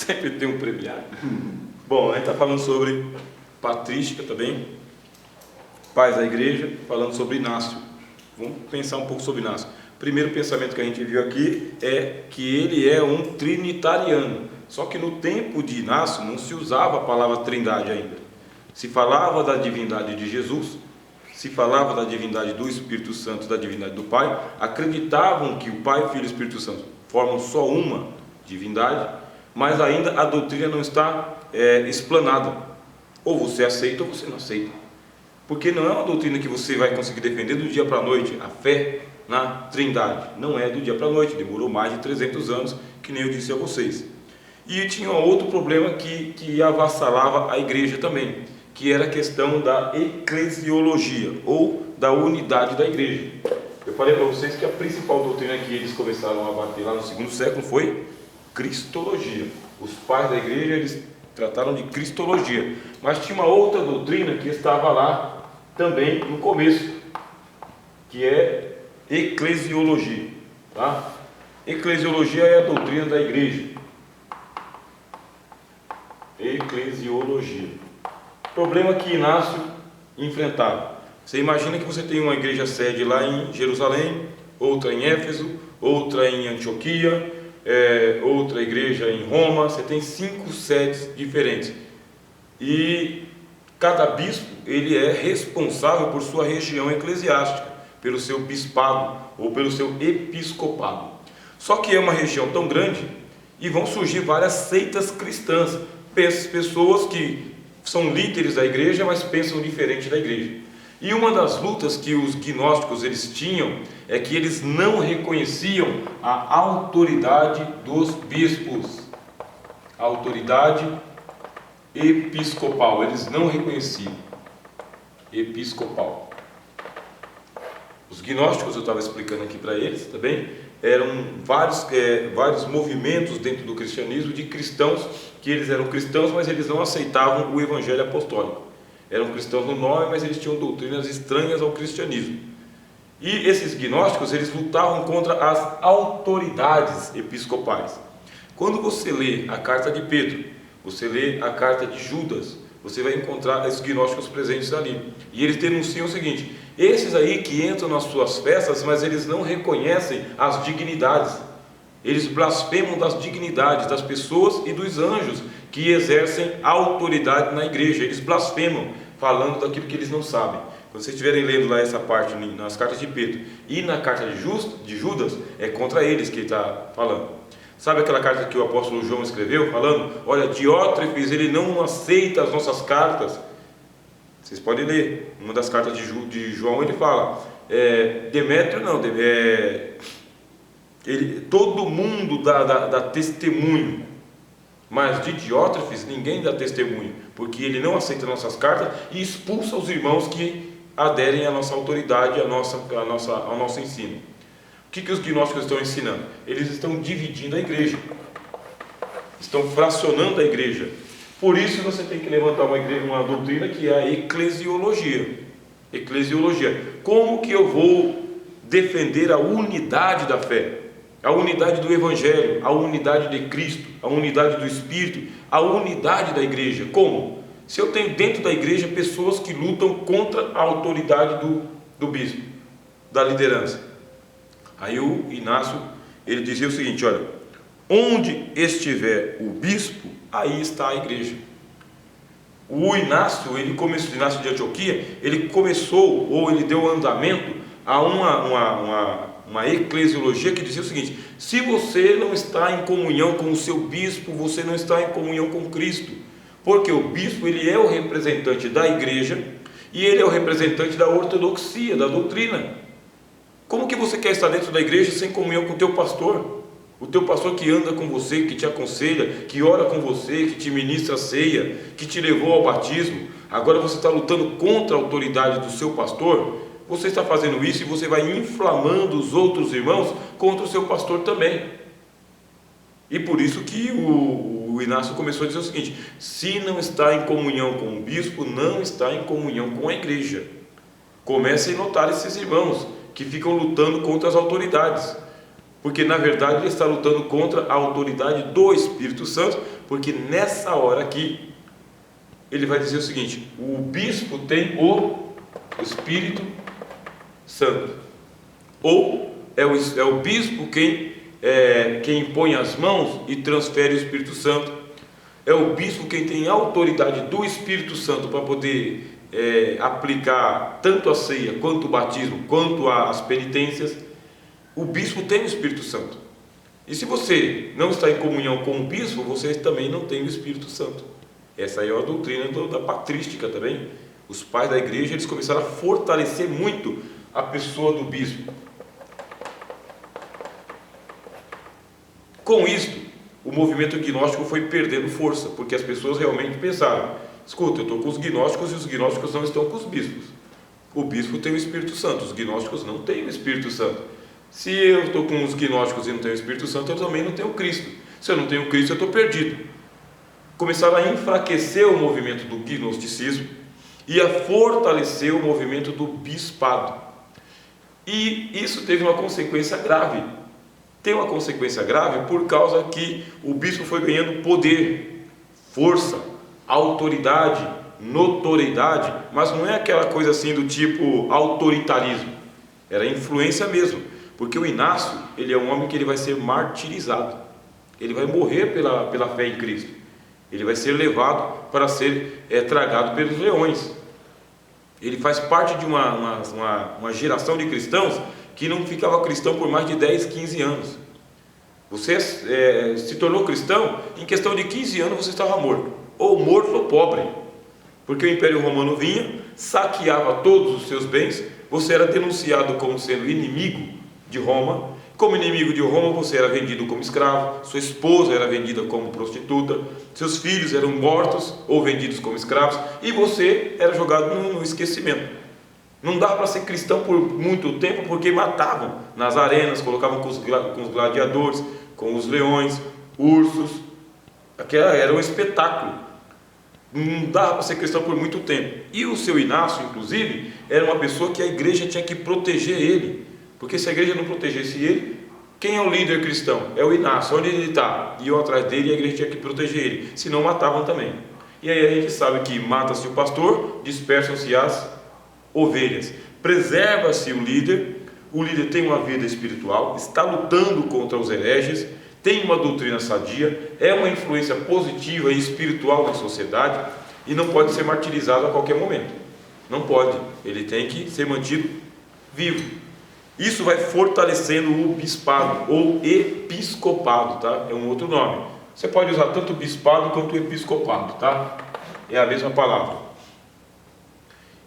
Sempre tem um premiado. Bom, a gente está falando sobre patrística também, pais da igreja, falando sobre Inácio. Vamos pensar um pouco sobre Inácio. O primeiro pensamento que a gente viu aqui é que ele é um trinitariano. Só que no tempo de Inácio não se usava a palavra trindade ainda. Se falava da divindade de Jesus, se falava da divindade do Espírito Santo, da divindade do Pai. Acreditavam que o Pai, Filho e Espírito Santo formam só uma divindade, mas ainda a doutrina não está explanada. Ou você aceita ou você não aceita. Porque não é uma doutrina que você vai conseguir defender do dia para a noite, a fé na trindade. Não é do dia para a noite, demorou mais de 300 anos, que nem eu disse a vocês. E tinha outro problema que avassalava a igreja também, que era a questão da eclesiologia, ou da unidade da igreja. Eu falei para vocês que a principal doutrina que eles começaram a bater lá no segundo século foi cristologia. Os pais da igreja, eles trataram de cristologia. Mas tinha uma outra doutrina que estava lá também no começo, que é eclesiologia. Tá? Eclesiologia é a doutrina da igreja. Eclesiologia. Problema que Inácio enfrentava. Você imagina que você tem uma igreja sede lá em Jerusalém, outra em Éfeso, outra em Antioquia, outra igreja em Roma. Você tem 5 sedes diferentes. E cada bispo, ele é responsável por sua região eclesiástica, pelo seu bispado ou pelo seu episcopado. Só que é uma região tão grande e vão surgir várias seitas cristãs, pessoas que são líderes da igreja, mas pensam diferente da igreja. E uma das lutas que os gnósticos eles tinham é que eles não reconheciam a autoridade dos bispos, a autoridade episcopal, eles não reconheciam episcopal. Os gnósticos, eu estava explicando aqui para eles também, eram vários movimentos dentro do cristianismo de cristãos, que eles eram cristãos, mas eles não aceitavam o evangelho apostólico. Eram cristãos no nome, mas eles tinham doutrinas estranhas ao cristianismo. E esses gnósticos, eles lutavam contra as autoridades episcopais. Quando você lê a carta de Pedro, você lê a carta de Judas, você vai encontrar esses gnósticos presentes ali. E eles denunciam o seguinte: esses aí que entram nas suas festas, mas eles não reconhecem as dignidades. Eles blasfemam das dignidades das pessoas e dos anjos que exercem autoridade na igreja. Eles blasfemam, falando daquilo que eles não sabem. Quando vocês estiverem lendo lá essa parte nas cartas de Pedro e na carta de Judas, é contra eles que ele está falando. Sabe aquela carta que o apóstolo João escreveu, falando: olha, Diótrefes, ele não aceita as nossas cartas. Vocês podem ler, uma das cartas de João, ele fala, Demétrio não, todo mundo dá testemunho, mas de Diótrefes ninguém dá testemunho, porque ele não aceita nossas cartas e expulsa os irmãos que aderem à nossa autoridade, ao nosso ensino. O que os gnósticos estão ensinando? Eles estão dividindo a igreja, estão fracionando a igreja. Por isso você tem que levantar uma doutrina que é a eclesiologia. Eclesiologia. Como que eu vou defender a unidade da fé? A unidade do Evangelho, a unidade de Cristo, a unidade do Espírito, a unidade da igreja. Como? Se eu tenho dentro da igreja pessoas que lutam contra a autoridade do bispo, da liderança. Aí o Inácio, ele dizia o seguinte: olha, onde estiver o bispo, aí está a igreja. O Inácio de Antioquia, ele começou, ou ele deu andamento a uma eclesiologia que dizia o seguinte: se você não está em comunhão com o seu bispo, você não está em comunhão com Cristo, porque o bispo, ele é o representante da igreja e ele é o representante da ortodoxia, da doutrina. Como que você quer estar dentro da igreja sem comunhão com o teu pastor? O teu pastor que anda com você, que te aconselha, que ora com você, que te ministra a ceia, que te levou ao batismo. Agora você está lutando contra a autoridade do seu pastor. Você está fazendo isso e você vai inflamando os outros irmãos contra o seu pastor também. E por isso que o Inácio começou a dizer o seguinte: se não está em comunhão com o bispo, não está em comunhão com a igreja. Comecem a notar esses irmãos que ficam lutando contra as autoridades, porque na verdade ele está lutando contra a autoridade do Espírito Santo, porque nessa hora aqui, ele vai dizer o seguinte: o bispo tem o Espírito Santo, ou é o bispo quem põe as mãos e transfere o Espírito Santo, é o bispo quem tem a autoridade do Espírito Santo para poder aplicar tanto a ceia, quanto o batismo, quanto as penitências. O bispo tem o Espírito Santo, e se você não está em comunhão com o bispo, você também não tem o Espírito Santo. Essa aí é a doutrina da patrística também. Os pais da igreja, eles começaram a fortalecer muito a pessoa do bispo. Com isto, o movimento gnóstico foi perdendo força, porque as pessoas realmente pensaram: escuta, eu estou com os gnósticos e os gnósticos não estão com os bispos. O bispo tem o Espírito Santo, os gnósticos não têm o Espírito Santo. Se eu estou com os gnósticos e não tenho o Espírito Santo, eu também não tenho Cristo. Se eu não tenho Cristo, eu estou perdido. Começaram a enfraquecer o movimento do gnosticismo e a fortalecer o movimento do bispado. E isso teve uma consequência grave. Tem uma consequência grave por causa que o bispo foi ganhando poder, força, autoridade, notoriedade, mas não é aquela coisa assim do tipo autoritarismo, era influência mesmo, porque o Inácio, ele é um homem que ele vai ser martirizado, ele vai morrer pela fé em Cristo, ele vai ser levado para ser tragado pelos leões. Ele faz parte de uma geração de cristãos que não ficava cristão por mais de 10, 15 anos. Você se tornou cristão, em questão de 15 anos você estava morto ou pobre, porque o Império Romano vinha, saqueava todos os seus bens, você era denunciado como sendo inimigo de Roma. Como inimigo de Roma, você era vendido como escravo, sua esposa era vendida como prostituta, seus filhos eram mortos ou vendidos como escravos, e você era jogado no esquecimento. Não dava para ser cristão por muito tempo, porque matavam nas arenas, colocavam com os gladiadores, com os leões, ursos. Aquela era um espetáculo. Não dava para ser cristão por muito tempo. E o seu Inácio, inclusive, era uma pessoa que a igreja tinha que proteger ele, porque se a igreja não protegesse ele, quem é o líder cristão? É o Inácio. Onde ele está? Iam atrás dele e a igreja tinha que proteger ele, senão matavam também. E aí a gente sabe que mata-se o pastor, dispersam-se as ovelhas. Preserva-se o líder tem uma vida espiritual, está lutando contra os hereges, tem uma doutrina sadia, é uma influência positiva e espiritual na sociedade e não pode ser martirizado a qualquer momento. Não pode, ele tem que ser mantido vivo. Isso vai fortalecendo o bispado ou episcopado, tá? É um outro nome. Você pode usar tanto bispado quanto episcopado, tá? É a mesma palavra.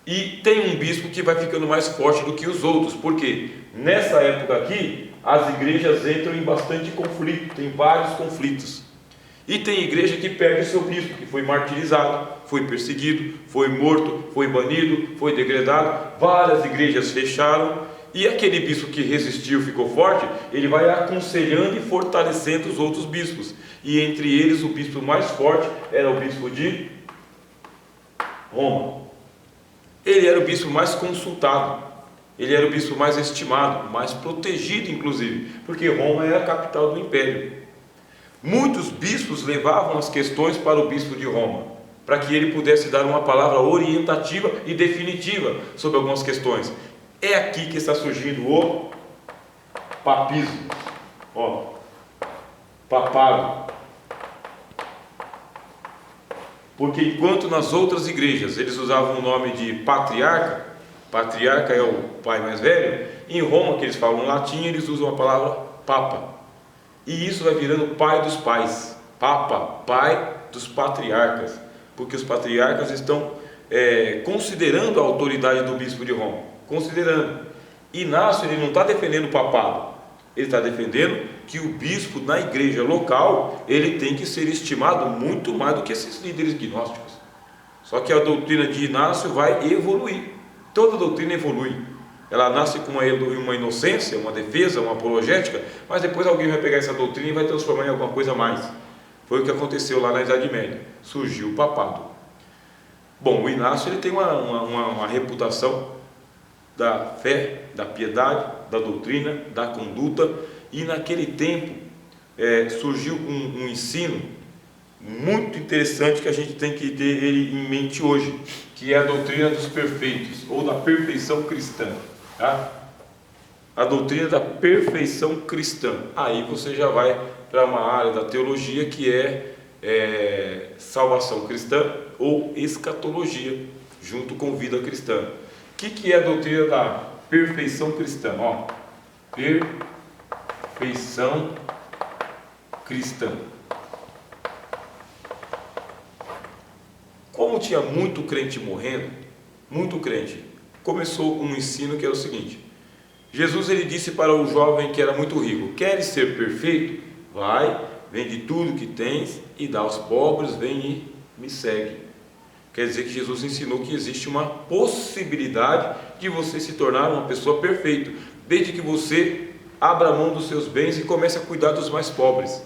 E tem um bispo que vai ficando mais forte do que os outros, porque nessa época aqui as igrejas entram em bastante conflito, tem vários conflitos. E tem igreja que perde seu bispo, que foi martirizado, foi perseguido, foi morto, foi banido, foi degradado. Várias igrejas fecharam. E aquele bispo que resistiu, ficou forte, ele vai aconselhando e fortalecendo os outros bispos. E entre eles o bispo mais forte era o bispo de Roma. Ele era o bispo mais consultado, ele era o bispo mais estimado, mais protegido inclusive, porque Roma é a capital do império. Muitos bispos levavam as questões para o bispo de Roma, para que ele pudesse dar uma palavra orientativa e definitiva sobre algumas questões. É aqui que está surgindo o papismo, papado. Porque enquanto nas outras igrejas eles usavam o nome de patriarca, patriarca é o pai mais velho, em Roma, que eles falam latim, eles usam a palavra papa. E isso vai virando pai dos pais, papa, pai dos patriarcas, porque os patriarcas estão considerando a autoridade do bispo de Roma. Considerando. Inácio, ele não está defendendo o papado, ele está defendendo que o bispo na igreja local, ele tem que ser estimado muito mais do que esses líderes gnósticos. Só que a doutrina de Inácio vai evoluir, toda doutrina evolui, ela nasce com uma inocência, uma defesa, uma apologética, mas depois alguém vai pegar essa doutrina e vai transformar em alguma coisa a mais. Foi o que aconteceu lá na Idade Média, surgiu o papado. Bom, o Inácio, ele tem uma reputação da fé, da piedade, da doutrina, da conduta, e naquele tempo surgiu um ensino muito interessante que a gente tem que ter ele em mente hoje, que é a doutrina dos perfeitos, ou da perfeição cristã, tá? A doutrina da perfeição cristã. Aí você já vai para uma área da teologia que é salvação cristã ou escatologia, junto com vida cristã. O que é a doutrina da perfeição cristã? Ó, perfeição cristã. Como tinha muito crente morrendo, muito crente, começou um ensino que é o seguinte: Jesus ele disse para o jovem que era muito rico: queres ser perfeito? Vai, vende tudo que tens e dá aos pobres, vem e me segue. Quer dizer que Jesus ensinou que existe uma possibilidade de você se tornar uma pessoa perfeita, desde que você abra mão dos seus bens e comece a cuidar dos mais pobres.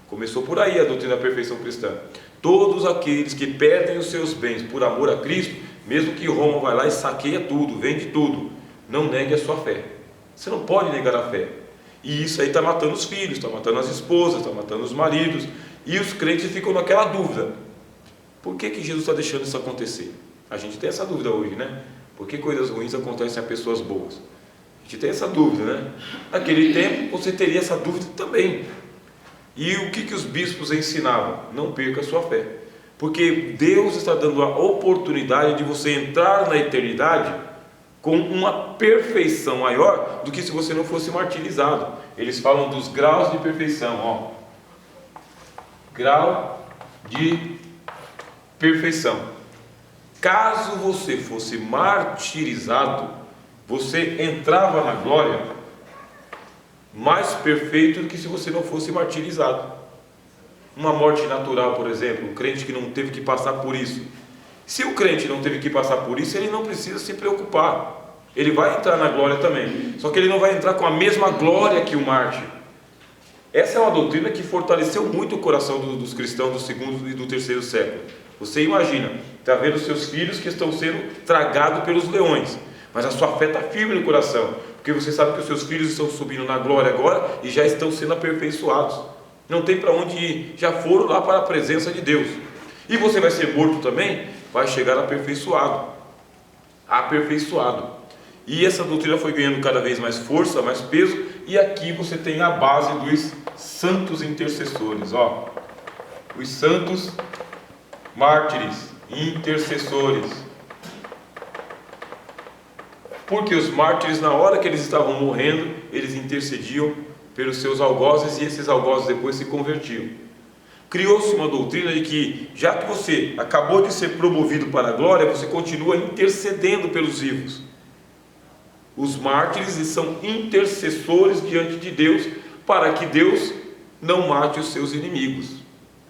Começou por aí a doutrina da perfeição cristã. Todos aqueles que perdem os seus bens por amor a Cristo, mesmo que Roma vai lá e saqueia tudo, vende tudo, não negue a sua fé. Você não pode negar a fé. E isso aí está matando os filhos, está matando as esposas, está matando os maridos. E os crentes ficam naquela dúvida: por que Jesus está deixando isso acontecer? A gente tem essa dúvida hoje, né? Por que coisas ruins acontecem a pessoas boas? A gente tem essa dúvida, né? Naquele tempo você teria essa dúvida também. E o que os bispos ensinavam? Não perca a sua fé, porque Deus está dando a oportunidade de você entrar na eternidade com uma perfeição maior do que se você não fosse martirizado. Eles falam dos graus de perfeição, ó. Grau de perfeição. Caso você fosse martirizado, você entrava na glória mais perfeito do que se você não fosse martirizado. Uma morte natural, por exemplo, um crente que não teve que passar por isso. Se o crente não teve que passar por isso, ele não precisa se preocupar. Ele vai entrar na glória também, só que ele não vai entrar com a mesma glória que o mártir. Essa é uma doutrina que fortaleceu muito o coração dos cristãos do segundo e do terceiro século. Você imagina, está vendo seus filhos que estão sendo tragados pelos leões, mas a sua fé está firme no coração, porque você sabe que os seus filhos estão subindo na glória agora e já estão sendo aperfeiçoados. Não tem para onde ir, já foram lá para a presença de Deus. E você vai ser morto também, vai chegar aperfeiçoado. Aperfeiçoado. E essa doutrina foi ganhando cada vez mais força, mais peso, e aqui você tem a base dos santos intercessores, ó. Os santos mártires, intercessores. Porque os mártires, na hora que eles estavam morrendo, eles intercediam pelos seus algozes, e esses algozes depois se convertiam. Criou-se uma doutrina de que, já que você acabou de ser promovido para a glória, você continua intercedendo pelos vivos. Os mártires são intercessores diante de Deus, para que Deus não mate os seus inimigos.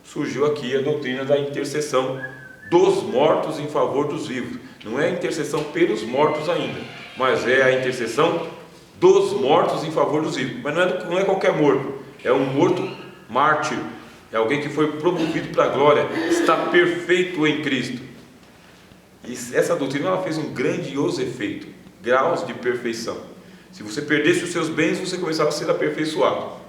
Surgiu aqui a doutrina da intercessão dos mortos em favor dos vivos. Não é a intercessão pelos mortos ainda, mas é a intercessão dos mortos em favor dos vivos. Mas não é qualquer morto, é um morto mártir, é alguém que foi promovido para a glória, está perfeito em Cristo. E essa doutrina ela fez um grandioso efeito, graus de perfeição. Se você perdesse os seus bens, você começava a ser aperfeiçoado.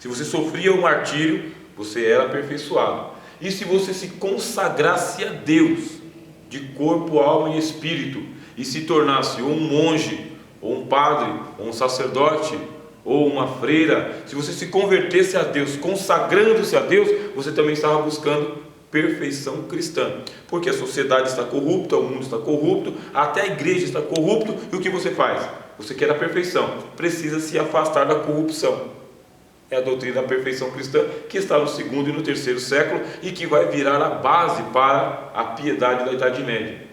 Se você sofria o martírio, você era aperfeiçoado. E se você se consagrasse a Deus, de corpo, alma e espírito, e se tornasse ou um monge, ou um padre, ou um sacerdote, ou uma freira, se você se convertesse a Deus, consagrando-se a Deus, você também estava buscando perfeição cristã, porque a sociedade está corrupta, o mundo está corrupto, até a igreja está corrupta, e o que você faz? Você quer a perfeição, precisa se afastar da corrupção. É a doutrina da perfeição cristã que está no segundo e no terceiro século e que vai virar a base para a piedade da Idade Média.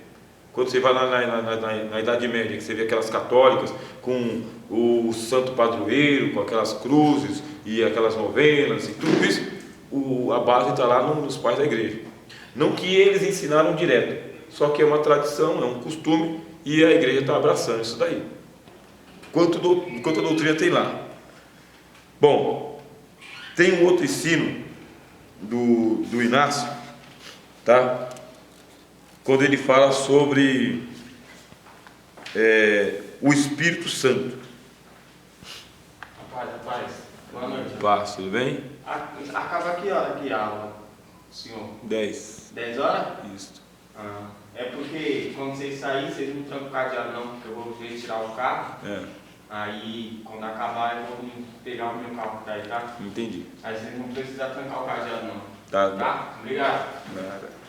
Quando você vai lá na Idade Média, que você vê aquelas católicas com o santo padroeiro, com aquelas cruzes e aquelas novenas e tudo isso, a base está lá nos pais da igreja. Não que eles ensinaram direto, só que é uma tradição, é um costume, e a igreja está abraçando isso daí. Quanto a doutrina tem lá. Bom, tem um outro ensino do Inácio, tá? Quando ele fala sobre o Espírito Santo. Rapaz, boa noite. Paz, tudo bem? Acaba aqui, ó, aqui a aula. Senhor? 10. 10 horas? Isso. Ah, é porque quando vocês saírem, vocês não trancam o cadeado não, porque eu vou retirar o carro. Aí, quando acabar, eu vou pegar o meu carro que tá aí, tá? Entendi. Aí vocês não precisam trancar o cadeado não. Tá. Tá? Obrigado. Nada.